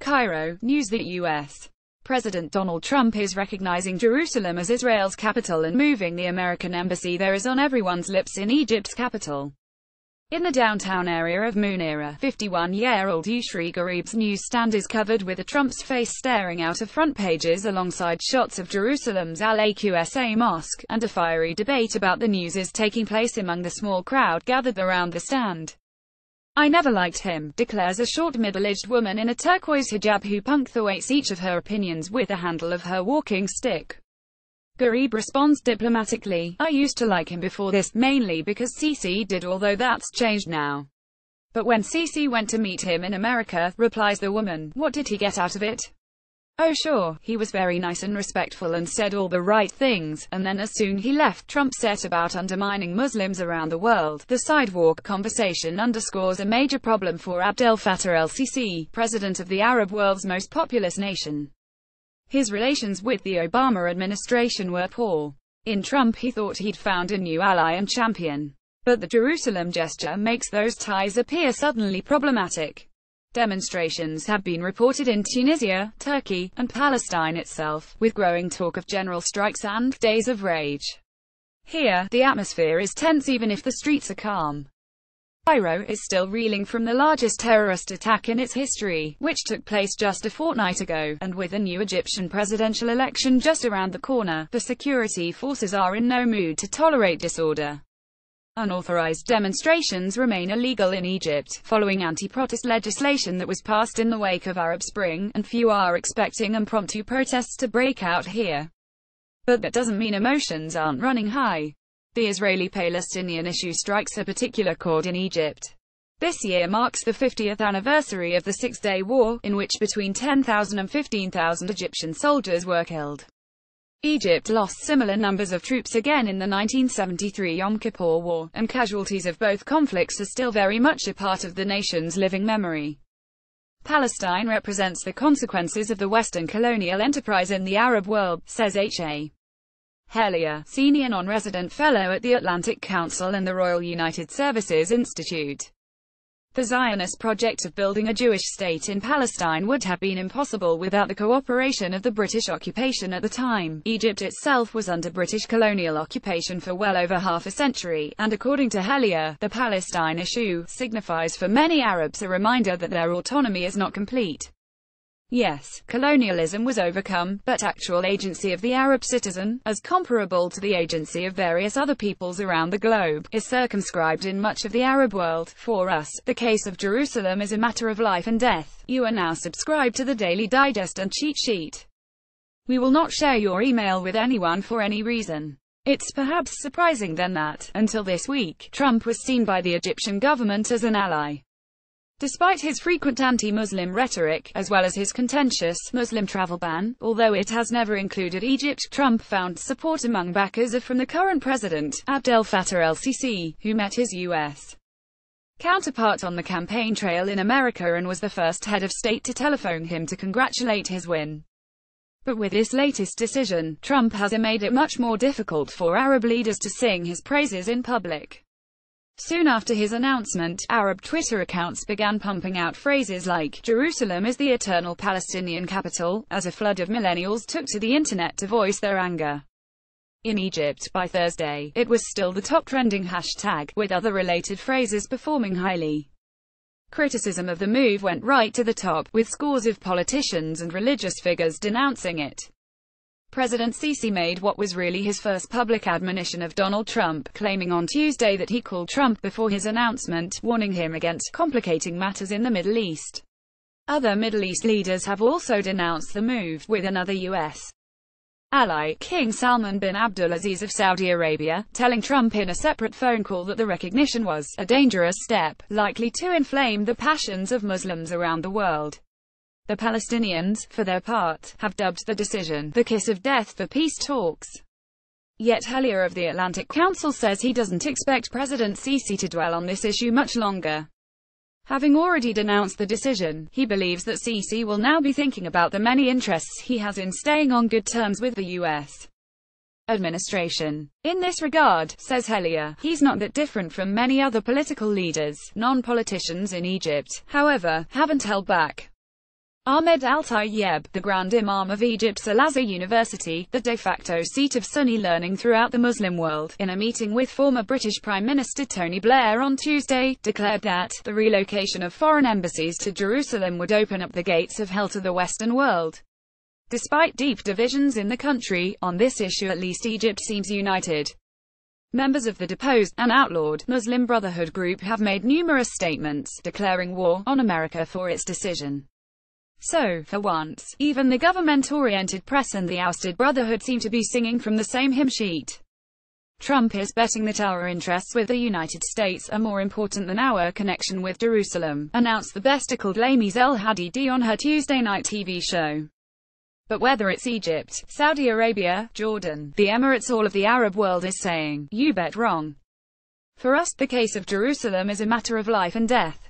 Cairo, news that U.S. President Donald Trump is recognizing Jerusalem as Israel's capital and moving the American embassy there is on everyone's lips in Egypt's capital. In the downtown area of Munira, 51-year-old Yousry Gharib's newsstand is covered with a Trump's face staring out of front pages alongside shots of Jerusalem's Al-Aqsa Mosque, and a fiery debate about the news is taking place among the small crowd gathered around the stand. "I never liked him," declares a short middle-aged woman in a turquoise hijab who punctuates each of her opinions with the handle of her walking stick. Gharib responds diplomatically, "I used to like him before this, mainly because Sisi did, although that's changed now. But when Sisi went to meet him in America," replies the woman, "what did he get out of it? Oh sure, he was very nice and respectful and said all the right things, and then as soon he left, Trump set about undermining Muslims around the world." The sidewalk conversation underscores a major problem for Abdel Fattah el-Sisi, president of the Arab world's most populous nation. His relations with the Obama administration were poor. In Trump he thought he'd found a new ally and champion. But the Jerusalem gesture makes those ties appear suddenly problematic. Demonstrations have been reported in Tunisia, Turkey, and Palestine itself, with growing talk of general strikes and days of rage. Here, the atmosphere is tense even if the streets are calm. Cairo is still reeling from the largest terrorist attack in its history, which took place just a fortnight ago, and with a new Egyptian presidential election just around the corner, the security forces are in no mood to tolerate disorder. Unauthorized demonstrations remain illegal in Egypt, following anti-protest legislation that was passed in the wake of Arab Spring, and few are expecting impromptu protests to break out here. But that doesn't mean emotions aren't running high. The Israeli-Palestinian issue strikes a particular chord in Egypt. This year marks the 50th anniversary of the Six-Day War, in which between 10,000 and 15,000 Egyptian soldiers were killed. Egypt lost similar numbers of troops again in the 1973 Yom Kippur War, and casualties of both conflicts are still very much a part of the nation's living memory. Palestine represents the consequences of the Western colonial enterprise in the Arab world, says H.A. Hellyer, senior non-resident fellow at the Atlantic Council and the Royal United Services Institute. The Zionist project of building a Jewish state in Palestine would have been impossible without the cooperation of the British occupation at the time. Egypt itself was under British colonial occupation for well over half a century, and according to Hellyer, the Palestine issue signifies for many Arabs a reminder that their autonomy is not complete. Yes, colonialism was overcome, but actual agency of the Arab citizen, as comparable to the agency of various other peoples around the globe, is circumscribed in much of the Arab world. For us, the case of Jerusalem is a matter of life and death. You are now subscribed to the Daily Digest and Cheat Sheet. We will not share your email with anyone for any reason. It's perhaps surprising then that, until this week, Trump was seen by the Egyptian government as an ally. Despite his frequent anti-Muslim rhetoric, as well as his contentious Muslim travel ban, although it has never included Egypt, Trump found support among backers from the current president, Abdel Fattah el-Sisi, who met his U.S. counterpart on the campaign trail in America and was the first head of state to telephone him to congratulate his win. But with this latest decision, Trump has made it much more difficult for Arab leaders to sing his praises in public. Soon after his announcement, Arab Twitter accounts began pumping out phrases like, "Jerusalem is the eternal Palestinian capital," as a flood of millennials took to the internet to voice their anger. In Egypt, by Thursday, it was still the top trending hashtag, with other related phrases performing highly. Criticism of the move went right to the top, with scores of politicians and religious figures denouncing it. President Sisi made what was really his first public admonition of Donald Trump, claiming on Tuesday that he called Trump before his announcement, warning him against complicating matters in the Middle East. Other Middle East leaders have also denounced the move, with another U.S. ally, King Salman bin Abdulaziz of Saudi Arabia, telling Trump in a separate phone call that the recognition was a dangerous step, likely to inflame the passions of Muslims around the world. The Palestinians, for their part, have dubbed the decision the kiss of death for peace talks. Yet Hellyer of the Atlantic Council says he doesn't expect President Sisi to dwell on this issue much longer. Having already denounced the decision, he believes that Sisi will now be thinking about the many interests he has in staying on good terms with the U.S. administration. In this regard, says Hellyer, he's not that different from many other political leaders. Non-politicians in Egypt, however, haven't held back Ahmed Al-Tayeb, the Grand Imam of Egypt's Al-Azhar University, the de facto seat of Sunni learning throughout the Muslim world, in a meeting with former British Prime Minister Tony Blair on Tuesday, declared that the relocation of foreign embassies to Jerusalem would open up the gates of hell to the Western world. Despite deep divisions in the country, on this issue at least Egypt seems united. Members of the deposed and outlawed Muslim Brotherhood group have made numerous statements, declaring war on America for its decision. So, for once, even the government-oriented press and the ousted Brotherhood seem to be singing from the same hymn sheet. Trump is betting that our interests with the United States are more important than our connection with Jerusalem, announced the bestialed Lamis El-Hadidi on her Tuesday night TV show. But whether it's Egypt, Saudi Arabia, Jordan, the Emirates, all of the Arab world is saying, you bet wrong. For us, the case of Jerusalem is a matter of life and death.